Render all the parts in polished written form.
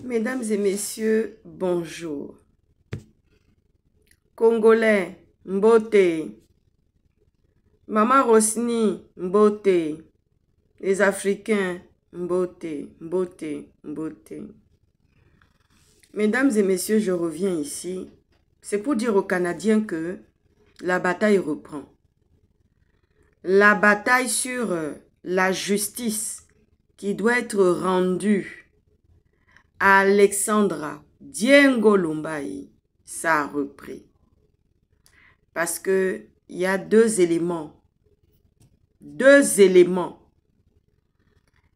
Mesdames et messieurs, bonjour. Congolais, Mbote. Maman Rosny, Mbote. Les Africains, Mbote, Mbote, Mbote. Mesdames et messieurs, je reviens ici. C'est pour dire aux Canadiens que la bataille reprend. La bataille sur la justice qui doit être rendue à Alexandra Diengo Lumbai, ça a repris. Parce que il y a deux éléments.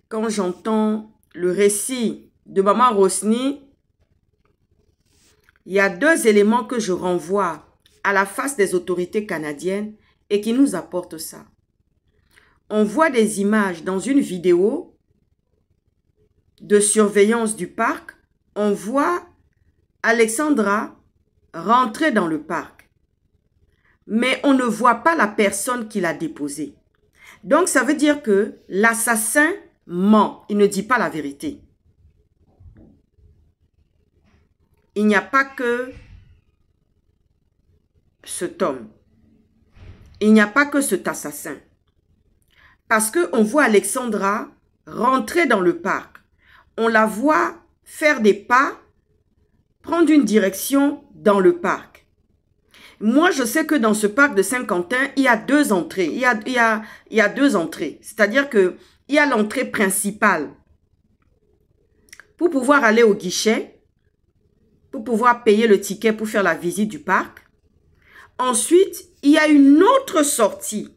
Quand j'entends le récit de Maman Rosny, il y a deux éléments que je renvoie à la face des autorités canadiennes et qui nous apportent ça. On voit des images dans une vidéo de surveillance du parc. On voit Alexandra rentrer dans le parc. Mais on ne voit pas la personne qui l'a déposée. Donc ça veut dire que l'assassin ment. Il ne dit pas la vérité. Il n'y a pas que cet homme. Il n'y a pas que cet assassin. Parce qu'on voit Alexandra rentrer dans le parc. On la voit faire des pas, prendre une direction dans le parc. Moi, je sais que dans ce parc de Saint-Quentin, il y a deux entrées. Il y a deux entrées. C'est-à-dire qu'il y a l'entrée principale pour pouvoir aller au guichet, pour pouvoir payer le ticket pour faire la visite du parc. Ensuite, il y a une autre sortie.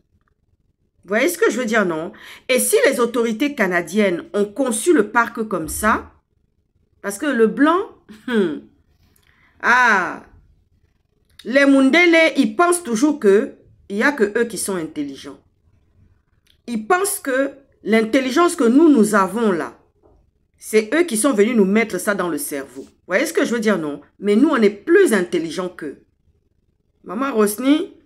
Vous voyez ce que je veux dire, non? Et si les autorités canadiennes ont conçu le parc comme ça, parce que le blanc, les Mundele, ils pensent toujours qu'il n'y a que eux qui sont intelligents. Ils pensent que l'intelligence que nous avons là, c'est eux qui sont venus nous mettre ça dans le cerveau. Vous voyez ce que je veux dire, non? Mais nous, on est plus intelligents qu'eux. Maman Rosny,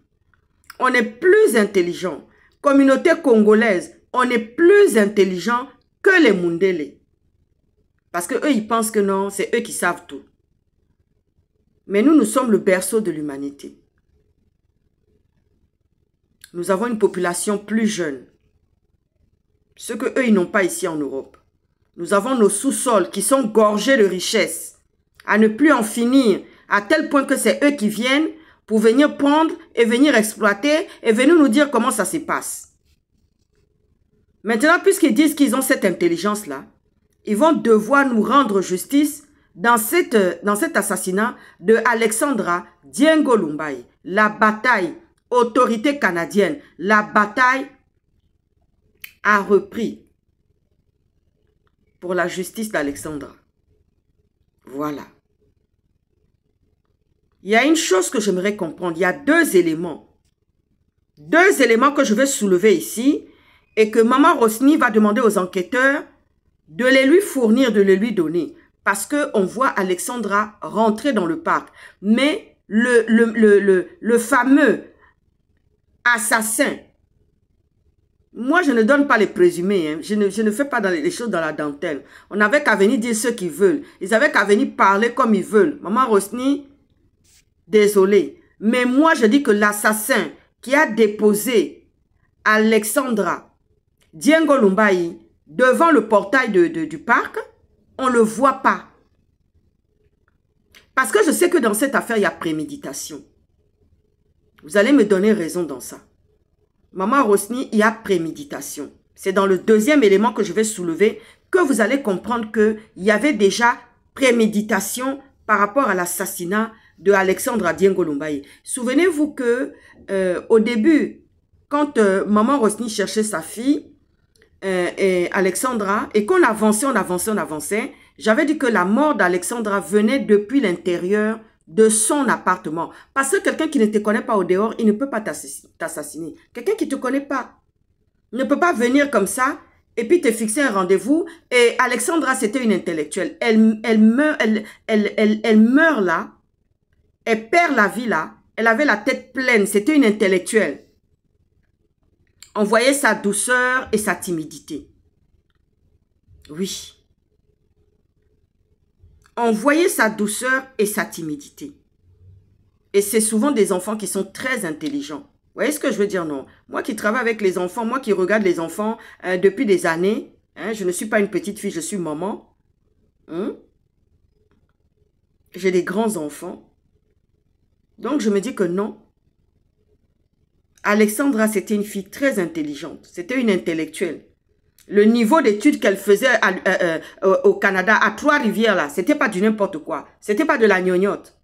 on est plus intelligents. Communauté congolaise, on est plus intelligent que les Mundele. Parce que eux, ils pensent que non, c'est eux qui savent tout. Mais nous, nous sommes le berceau de l'humanité. Nous avons une population plus jeune. Ce que eux, ils n'ont pas ici en Europe. Nous avons nos sous-sols qui sont gorgés de richesses. À ne plus en finir. À tel point que c'est eux qui viennent pour venir prendre et venir exploiter et venir nous dire comment ça se passe. Maintenant, puisqu'ils disent qu'ils ont cette intelligence-là, ils vont devoir nous rendre justice dans cet assassinat de Alexandra Diengo Lumbai. La bataille, autorité canadienne, la bataille a repris pour la justice d'Alexandra. Voilà. Il y a une chose que j'aimerais comprendre. Il y a deux éléments. Deux éléments que je vais soulever ici et que Maman Rosny va demander aux enquêteurs de les lui fournir, de les lui donner. Parce qu'on voit Alexandra rentrer dans le parc. Mais le fameux assassin, moi je ne donne pas les présumés. Hein. Je ne fais pas les choses dans la dentelle. On n'avait qu'à venir dire ce qu'ils veulent. Ils avaient qu'à venir parler comme ils veulent. Maman Rosny, désolé. Mais moi je dis que l'assassin qui a déposé Alexandra Diengo Lumbai devant le portail du parc, on ne le voit pas. Parce que je sais que dans cette affaire, il y a préméditation. Vous allez me donner raison dans ça. Maman Rosny, il y a préméditation. C'est dans le deuxième élément que je vais soulever que vous allez comprendre qu'il y avait déjà préméditation par rapport à l'assassinat de Alexandra Diengo Lumbai. Souvenez-vous que au début, quand Maman Rosny cherchait sa fille, et Alexandra, et qu'on avançait, on avançait, j'avais dit que la mort d'Alexandra venait depuis l'intérieur de son appartement. Parce que quelqu'un qui ne te connaît pas au dehors, il ne peut pas t'assassiner. Quelqu'un qui ne te connaît pas ne peut pas venir comme ça et puis te fixer un rendez-vous. Et Alexandra, c'était une intellectuelle. Elle meurt là, elle perd la vie là, elle avait la tête pleine, c'était une intellectuelle. On voyait sa douceur et sa timidité. Oui. On voyait sa douceur et sa timidité. Et c'est souvent des enfants qui sont très intelligents. Vous voyez ce que je veux dire, non? Moi qui travaille avec les enfants, moi qui regarde les enfants depuis des années, hein, je ne suis pas une petite fille, je suis maman. Hein? J'ai des grands enfants. Donc je me dis que non. Alexandra, c'était une fille très intelligente. C'était une intellectuelle. Le niveau d'études qu'elle faisait au Canada, à Trois-Rivières, là, c'était pas du n'importe quoi. C'était pas de la gnognotte.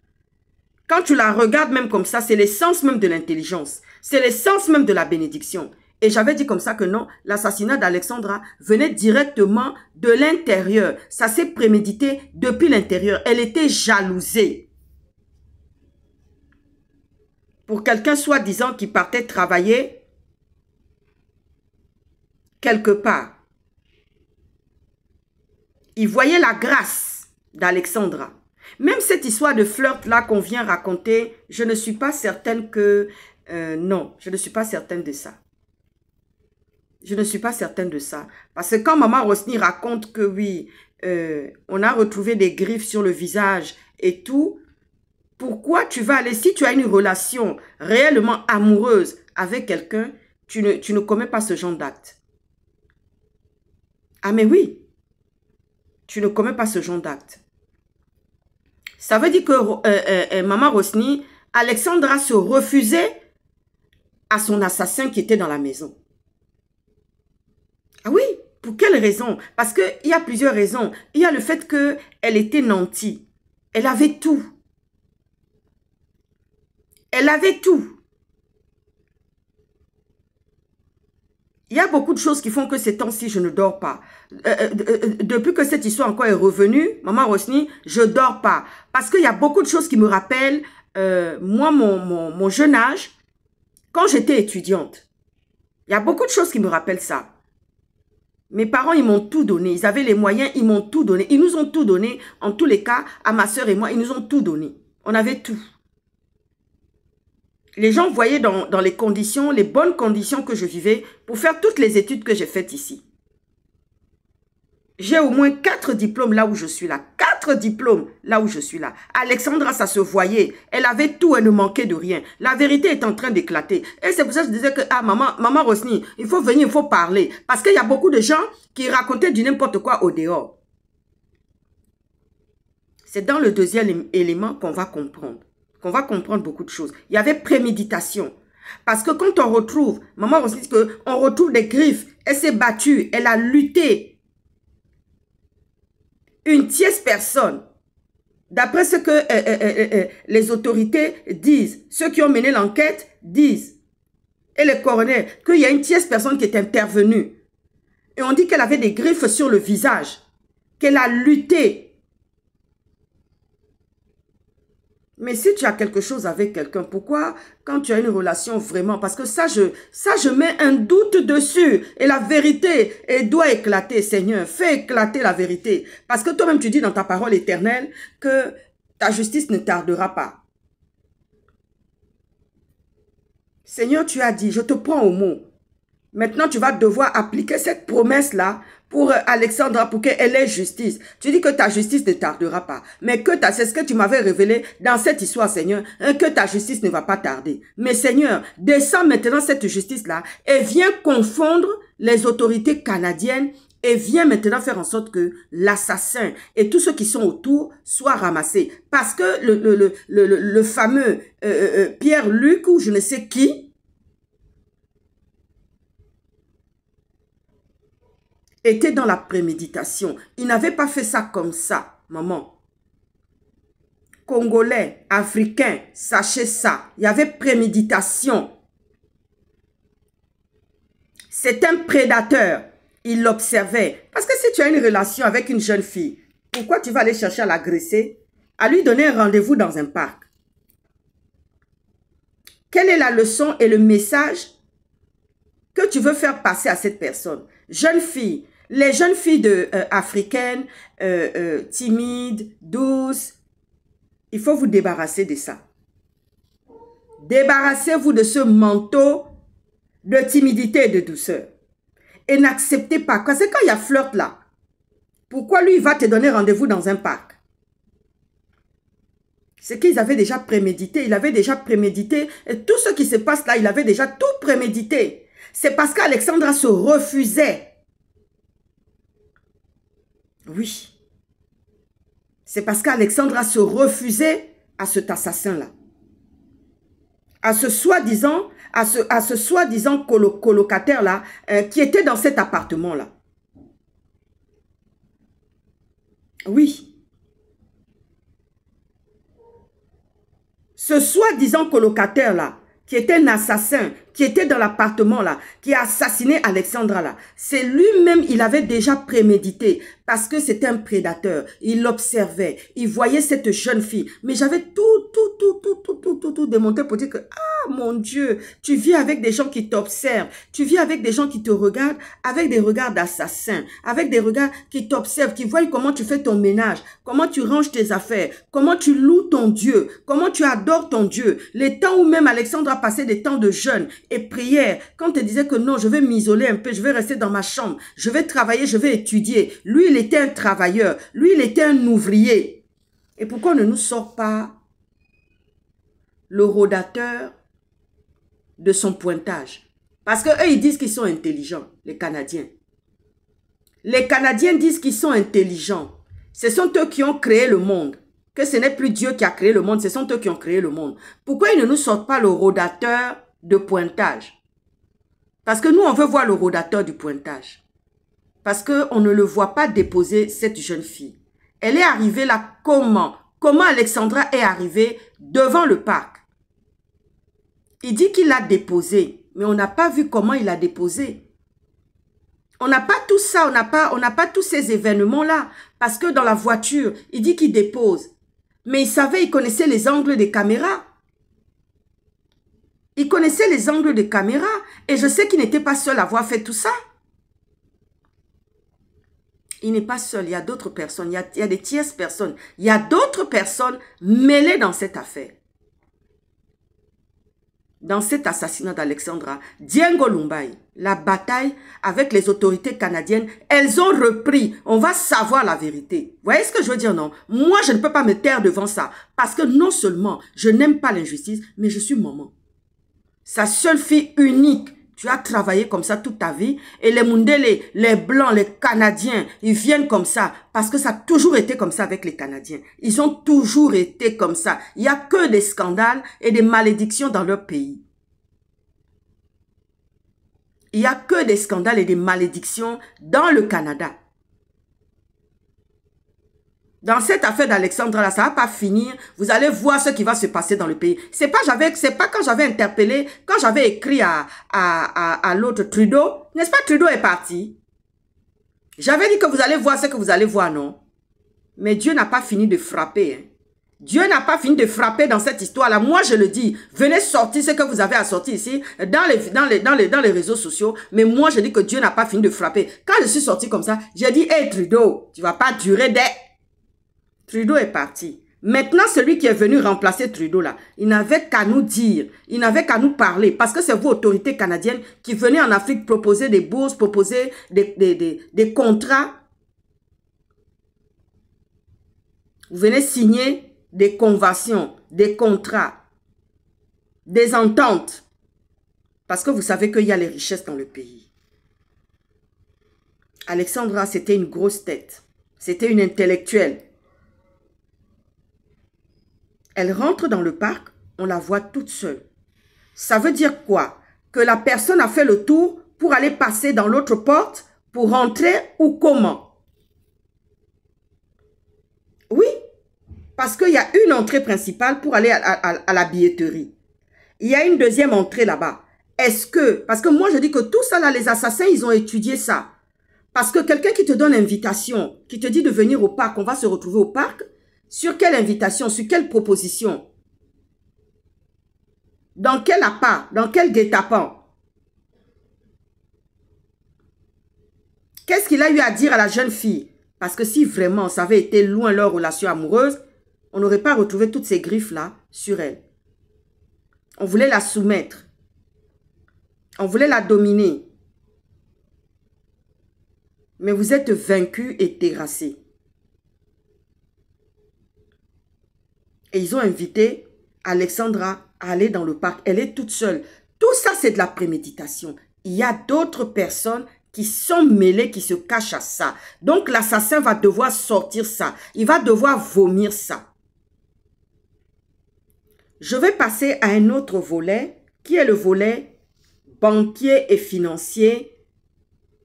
Quand tu la regardes même comme ça, c'est l'essence même de l'intelligence. C'est l'essence même de la bénédiction. Et j'avais dit comme ça que non, l'assassinat d'Alexandra venait directement de l'intérieur. Ça s'est prémédité depuis l'intérieur. Elle était jalousée. Pour quelqu'un soi-disant qui partait travailler quelque part. Il voyait la grâce d'Alexandra. Même cette histoire de flirt-là qu'on vient raconter, je ne suis pas certaine que... non, je ne suis pas certaine de ça. Je ne suis pas certaine de ça. Parce que quand Maman Rosny raconte que oui, on a retrouvé des griffes sur le visage et tout, pourquoi tu vas aller, si tu as une relation réellement amoureuse avec quelqu'un, tu ne commets pas ce genre d'acte. Ah mais oui, tu ne commets pas ce genre d'acte. Ça veut dire que Maman Rosny, Alexandra se refusait à son assassin qui était dans la maison. Ah oui, pour quelle raison? Parce qu'il y a plusieurs raisons. Il y a le fait qu'elle était nantie. Elle avait tout. Elle avait tout. Il y a beaucoup de choses qui font que ces temps-ci, je ne dors pas. Depuis que cette histoire encore est revenue, Maman Rosny, je ne dors pas. Parce qu'il y a beaucoup de choses qui me rappellent, moi, mon jeune âge, quand j'étais étudiante. Il y a beaucoup de choses qui me rappellent ça. Mes parents, ils m'ont tout donné. Ils avaient les moyens, ils m'ont tout donné. Ils nous ont tout donné. En tous les cas, à ma soeur et moi, ils nous ont tout donné. On avait tout. Les gens voyaient dans les conditions, les bonnes conditions que je vivais pour faire toutes les études que j'ai faites ici. J'ai au moins 4 diplômes là où je suis là. 4 diplômes là où je suis là. Alexandra, ça se voyait. Elle avait tout, elle ne manquait de rien. La vérité est en train d'éclater. Et c'est pour ça que je disais que, ah, maman Rosny, il faut venir, il faut parler. Parce qu'il y a beaucoup de gens qui racontaient du n'importe quoi au dehors. C'est dans le deuxième élément qu'on va comprendre. Qu'on va comprendre beaucoup de choses. Il y avait préméditation. Parce que quand on retrouve, Maman Rosny dit qu'on retrouve des griffes, elle s'est battue, elle a lutté. Une tierce personne, d'après ce que les autorités disent, ceux qui ont mené l'enquête disent, et les coroner, qu'il y a une tierce personne qui est intervenue. Et on dit qu'elle avait des griffes sur le visage, qu'elle a lutté. Mais si tu as quelque chose avec quelqu'un, pourquoi quand tu as une relation vraiment? Parce que ça, je mets un doute dessus. Et la vérité doit éclater, Seigneur. Fais éclater la vérité. Parce que toi-même, tu dis dans ta parole éternelle que ta justice ne tardera pas. Seigneur, tu as dit, je te prends au mot. Maintenant, tu vas devoir appliquer cette promesse-là pour Alexandra, pour qu'elle ait justice. Tu dis que ta justice ne tardera pas. Mais que c'est ce que tu m'avais révélé dans cette histoire, Seigneur, que ta justice ne va pas tarder. Mais Seigneur, descends maintenant cette justice-là et viens confondre les autorités canadiennes et viens maintenant faire en sorte que l'assassin et tous ceux qui sont autour soient ramassés. Parce que le fameux Pierre-Luc ou je ne sais qui, était dans la préméditation. Il n'avait pas fait ça comme ça, maman. Congolais, Africains, sachez ça. Il y avait préméditation. C'est un prédateur. Il l'observait. Parce que si tu as une relation avec une jeune fille, pourquoi tu vas aller chercher à l'agresser? À lui donner un rendez-vous dans un parc? Quelle est la leçon et le message que tu veux faire passer à cette personne? Jeune fille. Les jeunes filles africaines, timides, douces, il faut vous débarrasser de ça. Débarrassez-vous de ce manteau de timidité et de douceur. Et n'acceptez pas. Parce que quand il y a flirt là, pourquoi lui il va te donner rendez-vous dans un parc? C'est qu'ils avaient déjà prémédité. Il avait déjà prémédité. Et tout ce qui se passe là, il avait déjà tout prémédité. C'est parce qu'Alexandra se refusait. Oui. C'est parce qu'Alexandra se refusait à cet assassin-là. À ce soi-disant colocataire-là qui était dans cet appartement-là. Oui. Ce soi-disant colocataire-là, qui était un assassin, qui était dans l'appartement là, qui a assassiné Alexandra là, c'est lui-même, il avait déjà prémédité, parce que c'était un prédateur. Il l'observait, il voyait cette jeune fille. Mais j'avais tout démontré pour dire que, ah mon Dieu, tu vis avec des gens qui t'observent, tu vis avec des gens qui te regardent, avec des regards d'assassin, avec des regards qui t'observent, qui voient comment tu fais ton ménage, comment tu ranges tes affaires, comment tu loues ton Dieu, comment tu adores ton Dieu. Les temps où même Alexandra passait des temps de jeûne et prière, quand elle disait que non, je vais m'isoler un peu, je vais rester dans ma chambre, je vais travailler, je vais étudier. Lui, il était un travailleur, lui, il était un ouvrier. Et pourquoi on ne nous sort pas le rôdateur de son pointage? Parce qu'eux, ils disent qu'ils sont intelligents, les Canadiens. Les Canadiens disent qu'ils sont intelligents. Ce sont eux qui ont créé le monde. Que ce n'est plus Dieu qui a créé le monde, ce sont eux qui ont créé le monde. Pourquoi ils ne nous sortent pas le rôdateur de pointage? Parce que nous, on veut voir le rôdateur du pointage. Parce qu'on ne le voit pas déposer cette jeune fille. Elle est arrivée là comment? Comment Alexandra est arrivée devant le parc? Il dit qu'il l'a déposée, mais on n'a pas vu comment il l'a déposée. On n'a pas tout ça, on n'a pas tous ces événements-là. Parce que dans la voiture, il dit qu'il dépose. Mais il savait, il connaissait les angles des caméras. Il connaissait les angles des caméras. Et je sais qu'il n'était pas seul à avoir fait tout ça. Il n'est pas seul, il y a d'autres personnes, il y a des tierces personnes. Il y a d'autres personnes mêlées dans cette affaire. Dans cet assassinat d'Alexandra, Diengo Lumbai, la bataille avec les autorités canadiennes, elles ont repris. On va savoir la vérité. Vous voyez ce que je veux dire, non? Moi, je ne peux pas me taire devant ça. Parce que non seulement je n'aime pas l'injustice, mais je suis maman. Sa seule fille unique. Tu as travaillé comme ça toute ta vie. Et les Mundele, les Blancs, les Canadiens, ils viennent comme ça. Parce que ça a toujours été comme ça avec les Canadiens. Ils ont toujours été comme ça. Il n'y a que des scandales et des malédictions dans leur pays. Il n'y a que des scandales et des malédictions dans le Canada. Dans cette affaire d'Alexandra, là, ça ne va pas finir. Vous allez voir ce qui va se passer dans le pays. C'est pas quand j'avais interpellé, quand j'avais écrit à l'autre Trudeau. N'est-ce pas, Trudeau est parti? J'avais dit que vous allez voir ce que vous allez voir, non? Mais Dieu n'a pas fini de frapper. Hein. Dieu n'a pas fini de frapper dans cette histoire-là. Moi, je le dis, venez sortir ce que vous avez à sortir ici, dans les réseaux sociaux. Mais moi, je dis que Dieu n'a pas fini de frapper. Quand je suis sorti comme ça, j'ai dit, hey Trudeau, tu ne vas pas durer des... Trudeau est parti. Maintenant, celui qui est venu remplacer Trudeau là, il n'avait qu'à nous dire, il n'avait qu'à nous parler. Parce que c'est vous, autorités canadiennes, qui venez en Afrique proposer des bourses, proposer des contrats. Vous venez signer des conventions, des contrats, des ententes. Parce que vous savez qu'il y a les richesses dans le pays. Alexandra, c'était une grosse tête. C'était une intellectuelle. Elle rentre dans le parc, on la voit toute seule. Ça veut dire quoi? Que la personne a fait le tour pour aller passer dans l'autre porte, pour rentrer ou comment? Oui, parce qu'il y a une entrée principale pour aller à la billetterie. Il y a une deuxième entrée là-bas. Est-ce que... Parce que moi, je dis que tout ça là, les assassins, ils ont étudié ça. Parce que quelqu'un qui te donne invitation, qui te dit de venir au parc, on va se retrouver au parc, sur quelle invitation, sur quelle proposition? Dans quel appart? Dans quel guet-apens? Qu'est-ce qu'il a eu à dire à la jeune fille? Parce que si vraiment ça avait été loin leur relation amoureuse, on n'aurait pas retrouvé toutes ces griffes-là sur elle. On voulait la soumettre. On voulait la dominer. Mais vous êtes vaincu et terrassé. Et ils ont invité Alexandra à aller dans le parc. Elle est toute seule. Tout ça, c'est de la préméditation. Il y a d'autres personnes qui sont mêlées, qui se cachent à ça. Donc, l'assassin va devoir sortir ça. Il va devoir vomir ça. Je vais passer à un autre volet, qui est le volet banquier et financier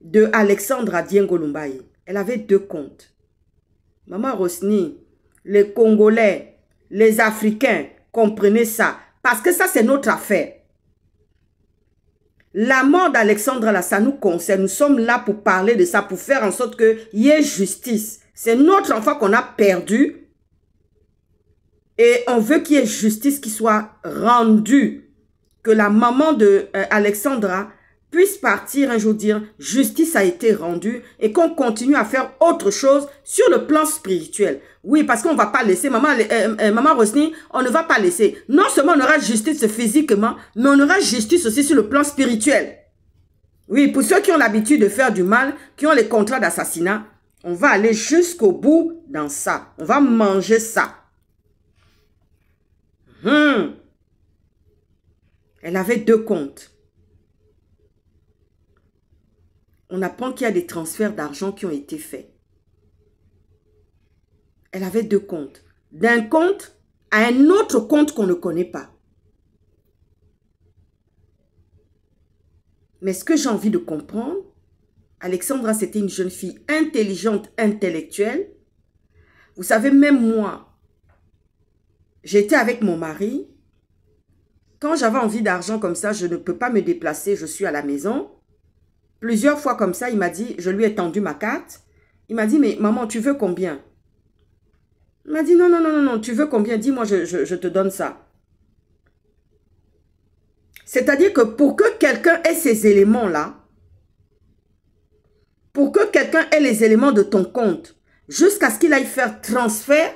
de Alexandra Diengolumbaye. Elle avait 2 comptes. Maman Rosny, les Congolais, les Africains, comprenez ça. Parce que ça, c'est notre affaire. La mort d'Alexandra, là, ça nous concerne. Nous sommes là pour parler de ça, pour faire en sorte qu'il y ait justice. C'est notre enfant qu'on a perdu. Et on veut qu'il y ait justice qui soit rendue. Que la maman de Alexandra puisse partir un jour dire justice a été rendue et qu'on continue à faire autre chose sur le plan spirituel. Oui, parce qu'on ne va pas laisser, maman Rosny, on ne va pas laisser. Non seulement on aura justice physiquement, mais on aura justice aussi sur le plan spirituel. Oui, pour ceux qui ont l'habitude de faire du mal, qui ont les contrats d'assassinat, on va aller jusqu'au bout dans ça. On va manger ça. Elle avait 2 comptes. On apprend qu'il y a des transferts d'argent qui ont été faits. Elle avait 2 comptes. D'un compte à un autre compte qu'on ne connaît pas. Mais ce que j'ai envie de comprendre, Alexandra, c'était une jeune fille intelligente, intellectuelle. Vous savez, même moi, j'étais avec mon mari. Quand j'avais envie d'argent comme ça, je ne peux pas me déplacer, je suis à la maison. Plusieurs fois comme ça, il m'a dit, je lui ai tendu ma carte. Il m'a dit, mais maman, tu veux combien? Il m'a dit, non, non, non, non, non, tu veux combien? Dis-moi, je te donne ça. C'est-à-dire que pour que quelqu'un ait ces éléments-là, pour que quelqu'un ait les éléments de ton compte, jusqu'à ce qu'il aille faire transfert,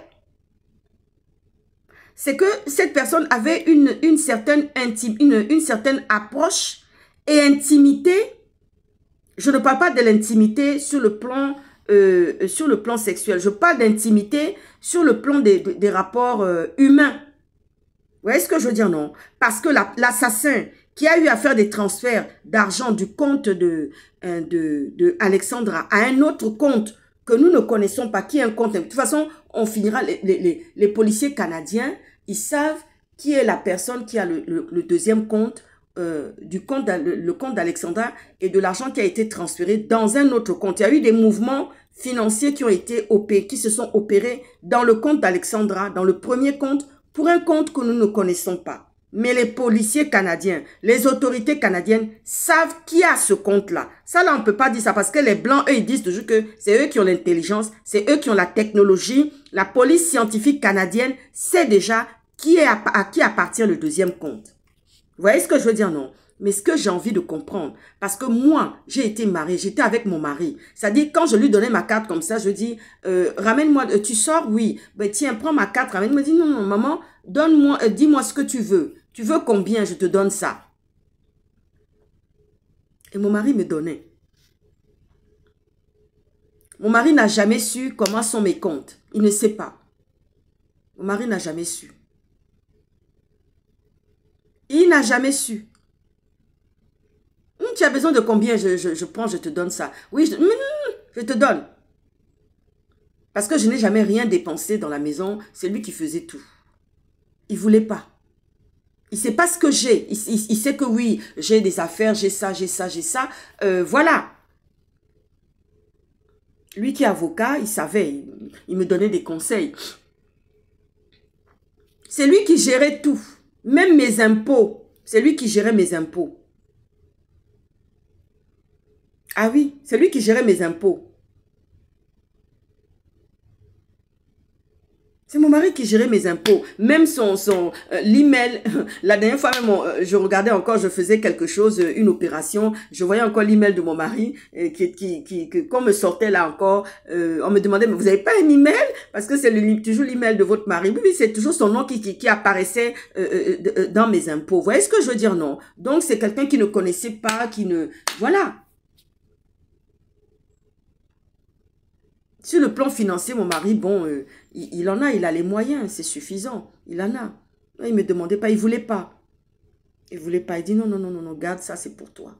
c'est que cette personne avait une certaine approche et intimité. Je ne parle pas de l'intimité sur le plan sexuel. Je parle d'intimité sur le plan des rapports humains. Vous voyez ce que je veux dire, non? Parce que l'assassin qui a eu à faire des transferts d'argent du compte de Alexandra à un autre compte que nous ne connaissons pas, qui est un compte. De toute façon, on finira, les policiers canadiens, ils savent qui est la personne qui a le deuxième compte, le compte d'Alexandra et de l'argent qui a été transféré dans un autre compte. Il y a eu des mouvements financiers qui se sont opérés dans le compte d'Alexandra, dans le premier compte, pour un compte que nous ne connaissons pas. Mais les policiers canadiens, les autorités canadiennes savent qui a ce compte-là. Ça, là, on ne peut pas dire ça parce que les Blancs, eux, ils disent toujours que c'est eux qui ont l'intelligence, c'est eux qui ont la technologie. La police scientifique canadienne sait déjà à qui appartient le deuxième compte. Vous voyez ce que je veux dire, non? Mais ce que j'ai envie de comprendre, parce que moi, j'ai été mariée, j'étais avec mon mari. C'est-à-dire, quand je lui donnais ma carte comme ça, je dis, ramène-moi, tu sors? Oui. Ben tiens, prends ma carte, ramène. Il me dit, non, non, maman, donne-moi, dis-moi ce que tu veux. Tu veux combien? Je te donne ça. Et mon mari me donnait. Mon mari n'a jamais su comment sont mes comptes. Il ne sait pas. Mon mari n'a jamais su. Il n'a jamais su. Tu as besoin de combien? Je prends, je te donne ça. Oui, je te donne. Parce que je n'ai jamais rien dépensé dans la maison. C'est lui qui faisait tout. Il ne voulait pas. Il ne sait pas ce que j'ai. Il sait que oui, j'ai des affaires, j'ai ça, j'ai ça, j'ai ça. Voilà. Lui qui est avocat, il savait. Il me donnait des conseils. C'est lui qui gérait tout. Même mes impôts. C'est lui qui gérait mes impôts. Ah oui, c'est lui qui gérait mes impôts. C'est mon mari qui gérait mes impôts. Même l'email. La dernière fois, même, je regardais encore, je faisais quelque chose, une opération. Je voyais encore l'email de mon mari qu'on me sortait là encore. On me demandait, mais vous n'avez pas un email? Parce que c'est toujours l'email de votre mari. Oui, c'est toujours son nom qui apparaissait dans mes impôts. Vous voyez ce que je veux dire, non? Donc, c'est quelqu'un qui ne connaissait pas, Voilà. Sur le plan financier, mon mari, bon, il en a, il a les moyens, c'est suffisant. Il en a. Il ne me demandait pas, il ne voulait pas. Il ne voulait pas. Il dit non, non, non, non, non, garde ça, c'est pour toi.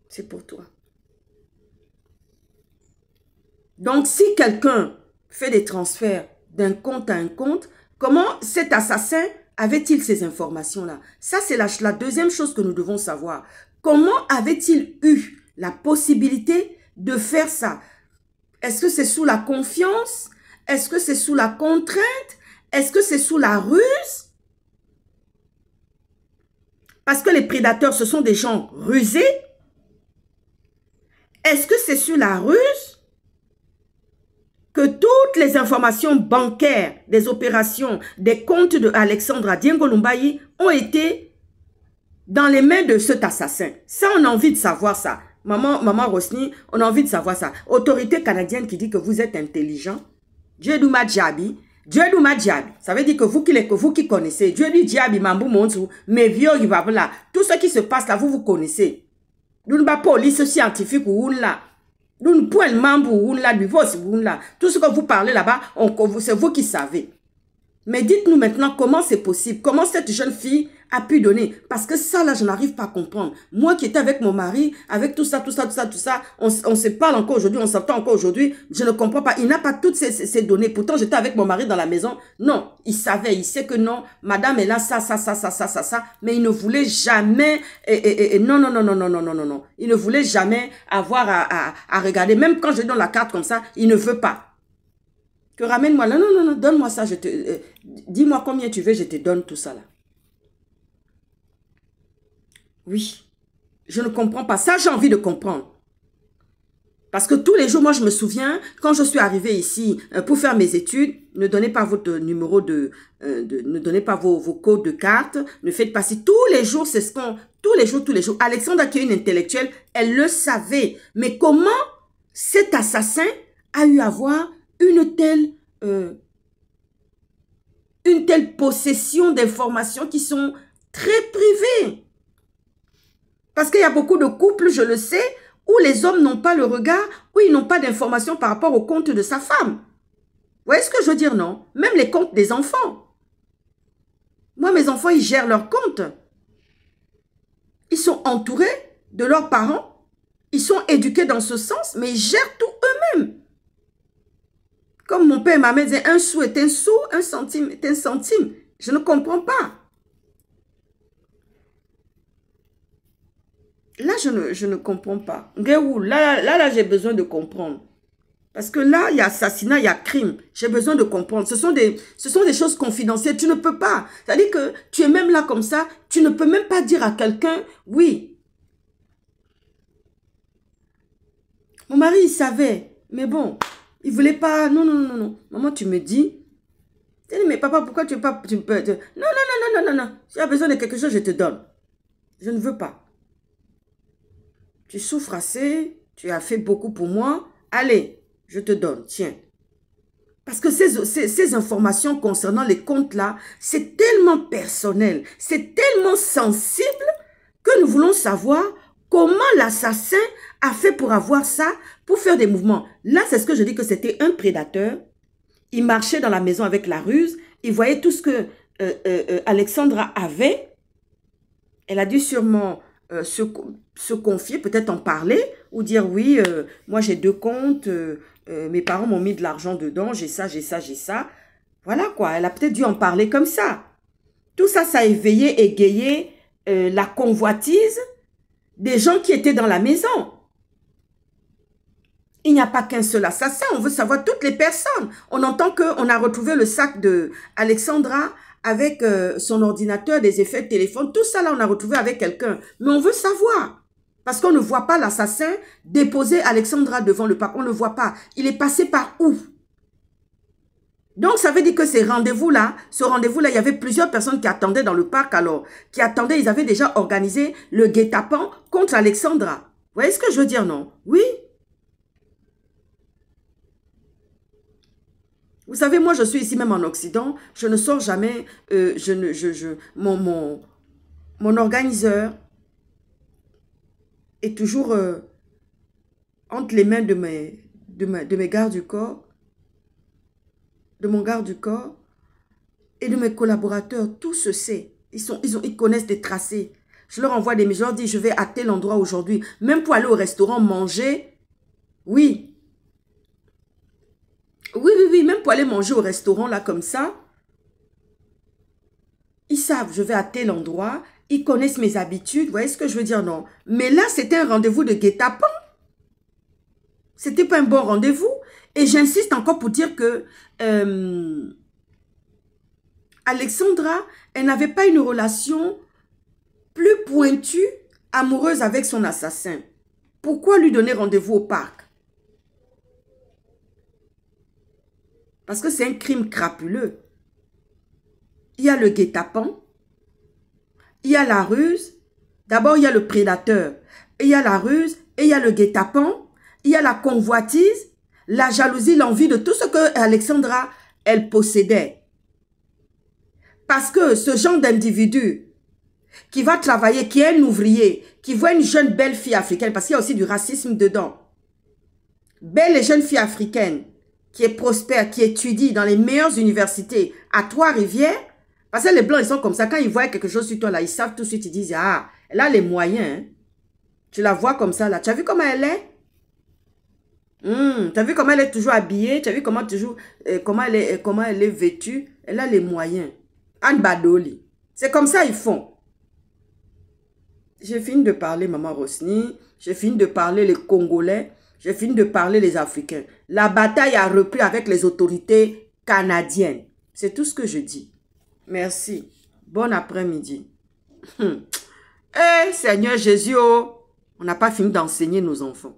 C'est pour toi. Donc, si quelqu'un fait des transferts d'un compte à un compte, comment cet assassin avait-il ces informations-là? Ça, c'est la deuxième chose que nous devons savoir. Comment avait-il eu la possibilité de faire ça? Est-ce que c'est sous la confiance? Est-ce que c'est sous la contrainte? Est-ce que c'est sous la ruse? Parce que les prédateurs, ce sont des gens rusés. Est-ce que c'est sur la ruse que toutes les informations bancaires, des opérations, des comptes de Alexandra Diengo Lumbayi ont été dans les mains de cet assassin? Ça, on a envie de savoir ça. Maman Rosny, on a envie de savoir ça. Autorité canadienne qui dit que vous êtes intelligent. Dieu Douma Djabi. Dieu Douma Djabi. Ça veut dire que vous qui connaissez. Dieu dit Djabi, Mambou Montsou, mais vieux, il va là. Tout ce qui se passe là, vous connaissez. Nous ne pas police scientifique ou là. Nous ne pouvons Mambou ou là, là. Tout ce que vous parlez là-bas, c'est vous qui savez. Mais dites-nous maintenant comment c'est possible. Comment cette jeune fille a pu donner. Parce que ça, là, je n'arrive pas à comprendre. Moi qui étais avec mon mari, avec tout ça, on se parle encore aujourd'hui, on s'entend encore aujourd'hui. Je ne comprends pas. Il n'a pas toutes ces données. Pourtant, j'étais avec mon mari dans la maison. Non, il savait, il sait que non, madame est là, ça. Mais il ne voulait jamais, non, non, non, non, non, non, non, non, non. Il ne voulait jamais avoir à regarder. Même quand je donne la carte comme ça, il ne veut pas. Que ramène-moi là, non, non, non, donne-moi ça, dis-moi combien tu veux, je te donne tout ça là. Oui, je ne comprends pas. Ça, j'ai envie de comprendre. Parce que tous les jours, moi, je me souviens, quand je suis arrivée ici pour faire mes études, ne donnez pas votre numéro ne donnez pas vos codes de carte, ne faites pas si. Tous les jours, c'est ce qu'on... Tous les jours. Alexandra, qui est une intellectuelle, elle le savait. Mais comment cet assassin a eu à voir une telle possession d'informations qui sont très privées? Parce qu'il y a beaucoup de couples, je le sais, où les hommes n'ont pas le regard, où ils n'ont pas d'informations par rapport au compte de sa femme. Vous voyez ce que je veux dire, non? Même les comptes des enfants. Moi, mes enfants, ils gèrent leurs comptes. Ils sont entourés de leurs parents. Ils sont éduqués dans ce sens, mais ils gèrent tout eux-mêmes. Comme mon père et ma mère disaient, un sou est un sou, un centime est un centime. Je ne comprends pas. Là, je ne comprends pas. Là, j'ai besoin de comprendre. Parce que là, il y a assassinat, il y a crime. J'ai besoin de comprendre. Ce sont des choses confidentielles. Tu ne peux pas. C'est-à-dire que tu es même là comme ça. Tu ne peux même pas dire à quelqu'un, oui. Mon mari, il savait. Mais bon, il ne voulait pas. Non, non, non, non. Maman, tu me dis. Mais papa, pourquoi tu ne peux pas... Non, non, non, non, non, non, non. Si tu as besoin de quelque chose, je te donne. Je ne veux pas. Tu souffres assez, tu as fait beaucoup pour moi. Allez, je te donne, tiens. Parce que ces informations concernant les comptes là, c'est tellement personnel, c'est tellement sensible que nous voulons savoir comment l'assassin a fait pour avoir ça, pour faire des mouvements. Là, c'est ce que je dis que c'était un prédateur. Il marchait dans la maison avec la ruse. Il voyait tout ce que Alexandra avait. Elle a dû sûrement... se confier, peut-être en parler, ou dire oui, moi j'ai 2 comptes, mes parents m'ont mis de l'argent dedans, j'ai ça. Voilà quoi, elle a peut-être dû en parler comme ça. Tout ça, ça a éveillé, égayé la convoitise des gens qui étaient dans la maison. Il n'y a pas qu'un seul assassin, on veut savoir toutes les personnes. On entend qu'on a retrouvé le sac de Alexandra avec son ordinateur, des effets de téléphone, tout ça là, on a retrouvé avec quelqu'un. Mais on veut savoir. Parce qu'on ne voit pas l'assassin déposer Alexandra devant le parc. On ne le voit pas. Il est passé par où? Donc, ça veut dire que ce rendez-vous-là, il y avait plusieurs personnes qui attendaient dans le parc alors. Qui attendaient, ils avaient déjà organisé le guet-apens contre Alexandra. Vous voyez ce que je veux dire, non? Oui. Vous savez, moi, je suis ici même en Occident. Je ne sors jamais. Mon organiseur est toujours entre les mains de de mes gardes du corps, de mon garde du corps et de mes collaborateurs. Tout se sait. Ils connaissent des tracés. Je leur envoie des messages, je leur dis, je vais à tel endroit aujourd'hui. Même pour aller au restaurant manger. Oui. Oui. Même pour aller manger au restaurant, là, comme ça. Ils savent, je vais à tel endroit. Ils connaissent mes habitudes. Vous voyez ce que je veux dire, non? Mais là, c'était un rendez-vous de guet-apens. C'était pas un bon rendez-vous. Et j'insiste encore pour dire que Alexandra, elle n'avait pas une relation plus pointue, amoureuse avec son assassin. Pourquoi lui donner rendez-vous au parc? Parce que c'est un crime crapuleux. Il y a le guet-apens, il y a la ruse. D'abord, il y a le prédateur. Il y a la ruse, et il y a le guet-apens, il y a la convoitise, la jalousie, l'envie de tout ce que Alexandra, elle possédait. Parce que ce genre d'individu qui va travailler, qui est un ouvrier, qui voit une jeune belle fille africaine, parce qu'il y a aussi du racisme dedans. Belle et jeune fille africaine, qui est prospère, qui étudie dans les meilleures universités à Trois-Rivières, parce que les Blancs, ils sont comme ça. Quand ils voient quelque chose sur toi, là, ils savent tout de suite, ils disent, ah, elle a les moyens. Hein. Tu la vois comme ça, là. Tu as vu comment elle est? Tu as vu comment elle est toujours habillée? Tu as vu comment, comment elle est vêtue? Elle a les moyens. Anne Badoli. C'est comme ça ils font. J'ai fini de parler Maman Rosny. J'ai fini de parler les Congolais. J'ai fini de parler les Africains. La bataille a repris avec les autorités canadiennes. C'est tout ce que je dis. Merci. Bon après-midi. Eh, Seigneur Jésus, oh, on n'a pas fini d'enseigner nos enfants.